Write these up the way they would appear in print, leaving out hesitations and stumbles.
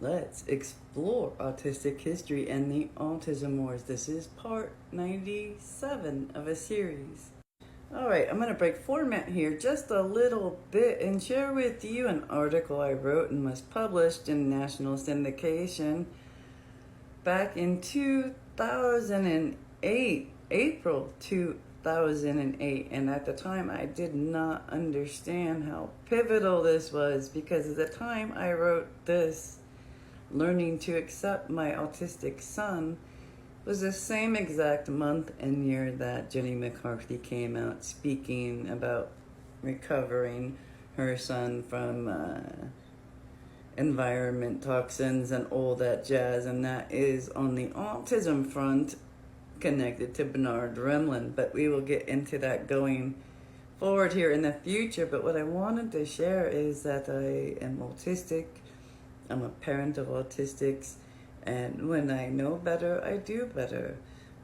Let's explore autistic history and the Autism Wars. This is part 97 of a series. Alright, I'm going to break format here just a little bit and share with you an article I wrote and was published in national syndication back in 2008, April 2008. And at the time, I did not understand how pivotal this was, because at the time I wrote this, learning to accept my autistic son was the same exact month and year that Jenny McCarthy came out speaking about recovering her son from environment toxins and all that jazz, and that is on the autism front connected to Bernard Rimland. But we will get into that going forward here in the future. But what I wanted to share is that I am autistic. I'm a parent of autistics, and when I know better, I do better.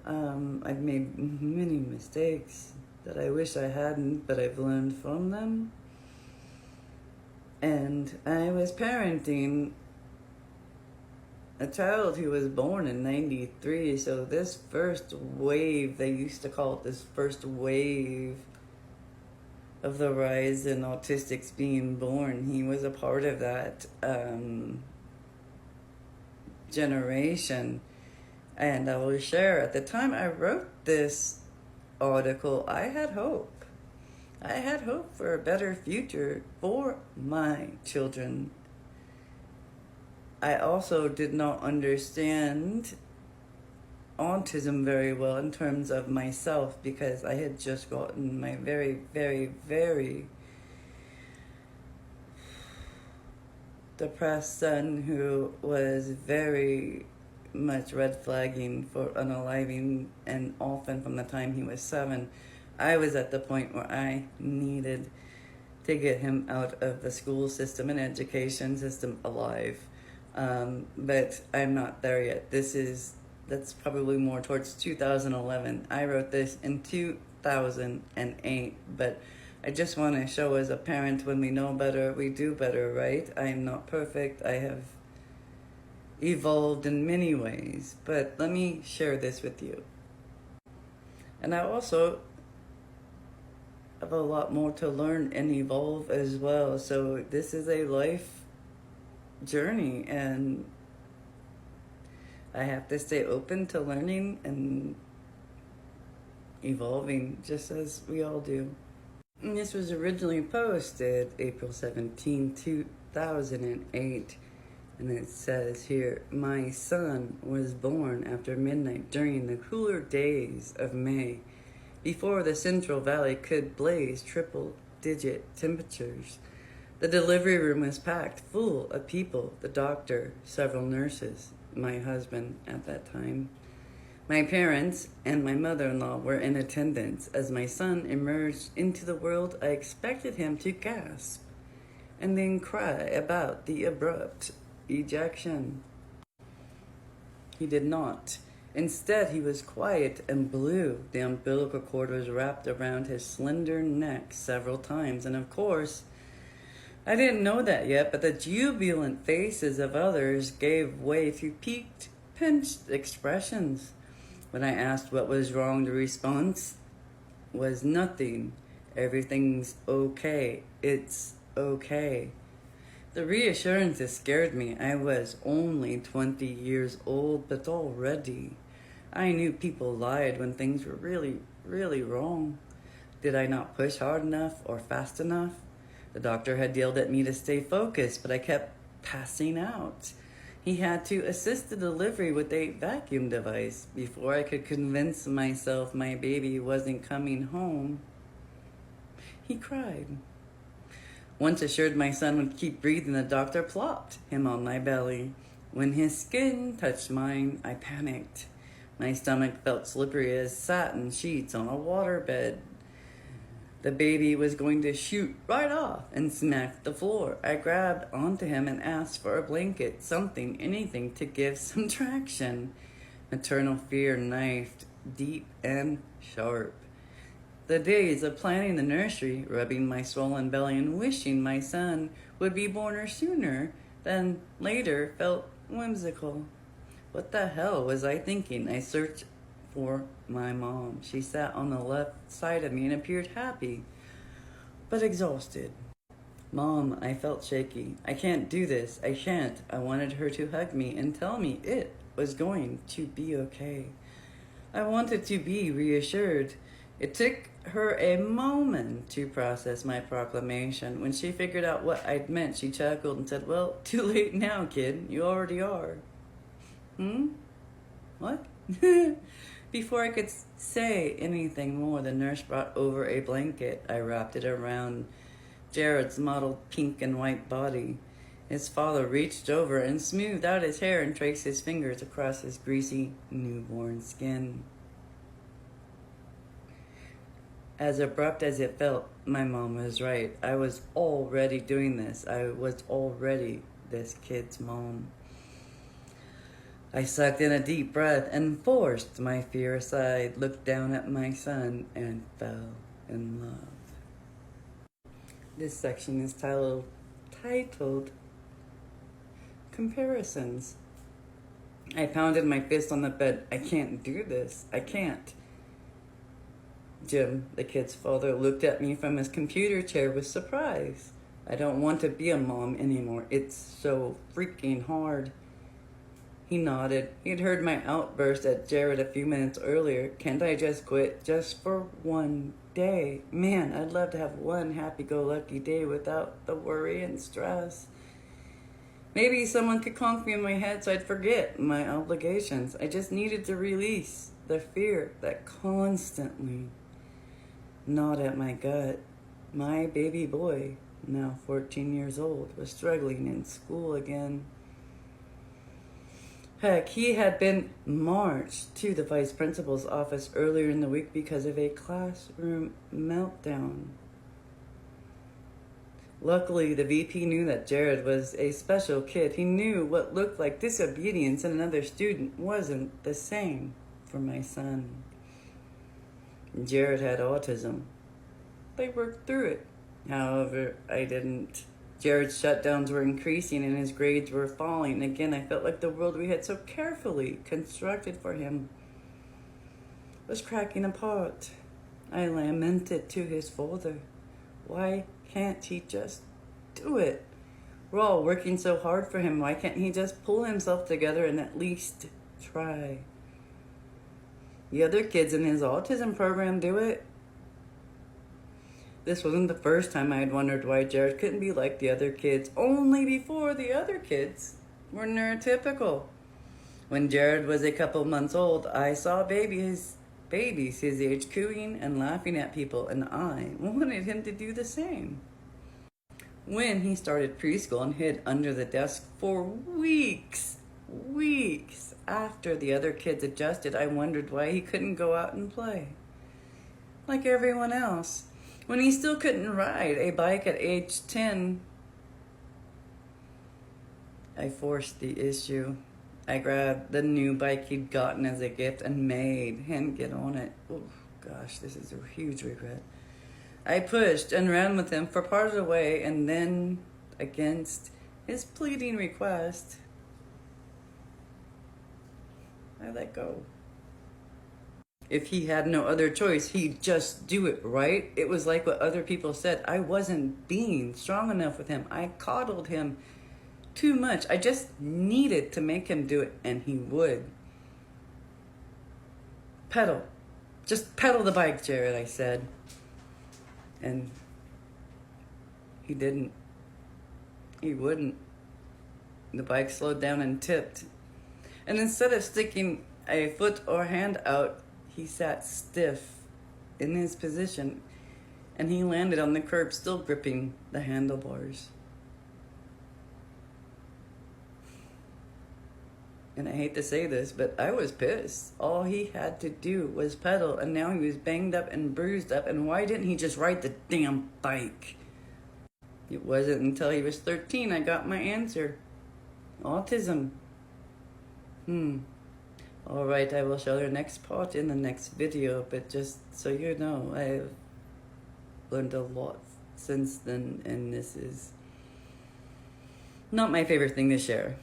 I've made many mistakes that I wish I hadn't, but I've learned from them. And I was parenting a child who was born in 93, so this first wave, they used to call it this first wave of the rise in autistics being born, he was a part of that generation. And I will share, at the time I wrote this article, I had hope. I had hope for a better future for my children. I also did not understand autism very well in terms of myself, because I had just gotten my very, very, very depressed son, who was very much red flagging for unaliving, and often from the time he was 7. I was at the point where I needed to get him out of the school system and education system alive. But I'm not there yet. That's probably more towards 2011. I wrote this in 2008, but I just want to show, as a parent, when we know better, we do better, right? I am not perfect. I have evolved in many ways, but let me share this with you. And I also have a lot more to learn and evolve as well. So this is a life journey, and I have to stay open to learning and evolving, just as we all do. And this was originally posted April 17, 2008, and it says here, "My son was born after midnight during the cooler days of May, before the Central Valley could blaze triple-digit temperatures. The delivery room was packed full of people, the doctor, several nurses, my husband at that time. My parents and my mother-in-law were in attendance. As my son emerged into the world, I expected him to gasp and then cry about the abrupt ejection. He did not. Instead, he was quiet and blue. The umbilical cord was wrapped around his slender neck several times, and of course, I didn't know that yet, but the jubilant faces of others gave way to peaked, pinched expressions. When I asked what was wrong, the response was nothing. Everything's okay. It's okay. The reassurances scared me. I was only 20 years old, but already I knew people lied when things were really, really wrong. Did I not push hard enough or fast enough? The doctor had yelled at me to stay focused, but I kept passing out. He had to assist the delivery with a vacuum device. Before I could convince myself my baby wasn't coming home, he cried. Once assured my son would keep breathing, the doctor plopped him on my belly. When his skin touched mine, I panicked. My stomach felt slippery as satin sheets on a waterbed. The baby was going to shoot right off and smack the floor. I grabbed onto him and asked for a blanket, something, anything to give some traction. Maternal fear knifed deep and sharp. The days of planning the nursery, rubbing my swollen belly and wishing my son would be born sooner, then later felt whimsical. What the hell was I thinking? I searched for my mom. She sat on the left side of me and appeared happy, but exhausted. Mom, I felt shaky. I can't do this. I shan't. I wanted her to hug me and tell me it was going to be okay. I wanted to be reassured. It took her a moment to process my proclamation. When she figured out what I'd meant, she chuckled and said, "Well, too late now, kid. You already are." What? Before I could say anything more, the nurse brought over a blanket. I wrapped it around Jared's mottled pink and white body. His father reached over and smoothed out his hair and traced his fingers across his greasy newborn skin. As abrupt as it felt, my mom was right. I was already doing this. I was already this kid's mom. I sucked in a deep breath and forced my fear aside, looked down at my son, and fell in love. This section is titled Comparisons. I pounded my fist on the bed. I can't do this. I can't. Jim, the kid's father, looked at me from his computer chair with surprise. I don't want to be a mom anymore. It's so freaking hard. He nodded. He'd heard my outburst at Jared a few minutes earlier. Can't I just quit? Just for one day? Man, I'd love to have one happy-go-lucky day without the worry and stress. Maybe someone could conk me in my head so I'd forget my obligations. I just needed to release the fear that constantly gnawed at my gut. My baby boy, now 14 years old, was struggling in school again. Heck, he had been marched to the vice principal's office earlier in the week because of a classroom meltdown. Luckily, the VP knew that Jared was a special kid. He knew what looked like disobedience in another student wasn't the same for my son. Jared had autism. They worked through it. However, I didn't. Jared's shutdowns were increasing and his grades were falling. Again, I felt like the world we had so carefully constructed for him was cracking apart. I lamented to his father. Why can't he just do it? We're all working so hard for him. Why can't he just pull himself together and at least try? The other kids in his autism program do it. This wasn't the first time I had wondered why Jared couldn't be like the other kids, only before the other kids were neurotypical. When Jared was a couple months old, I saw babies his age cooing and laughing at people, and I wanted him to do the same. When he started preschool and hid under the desk for weeks after the other kids adjusted, I wondered why he couldn't go out and play like everyone else. When he still couldn't ride a bike at age 10, I forced the issue. I grabbed the new bike he'd gotten as a gift and made him get on it. Oh, gosh, this is a huge regret. I pushed and ran with him for part of the way, and then, against his pleading request, I let go. If he had no other choice, he'd just do it, right? It was like what other people said. I wasn't being strong enough with him. I coddled him too much. I just needed to make him do it, and he would. Pedal. Just pedal the bike, Jared, I said. And he didn't. He wouldn't. The bike slowed down and tipped. And instead of sticking a foot or hand out, he sat stiff in his position, and he landed on the curb, still gripping the handlebars. And I hate to say this, but I was pissed. All he had to do was pedal, and now he was banged up and bruised up, and why didn't he just ride the damn bike? It wasn't until he was 13 I got my answer. Autism. Alright, I will show the next part in the next video, but just so you know, I've learned a lot since then, and this is Not my favorite thing to share.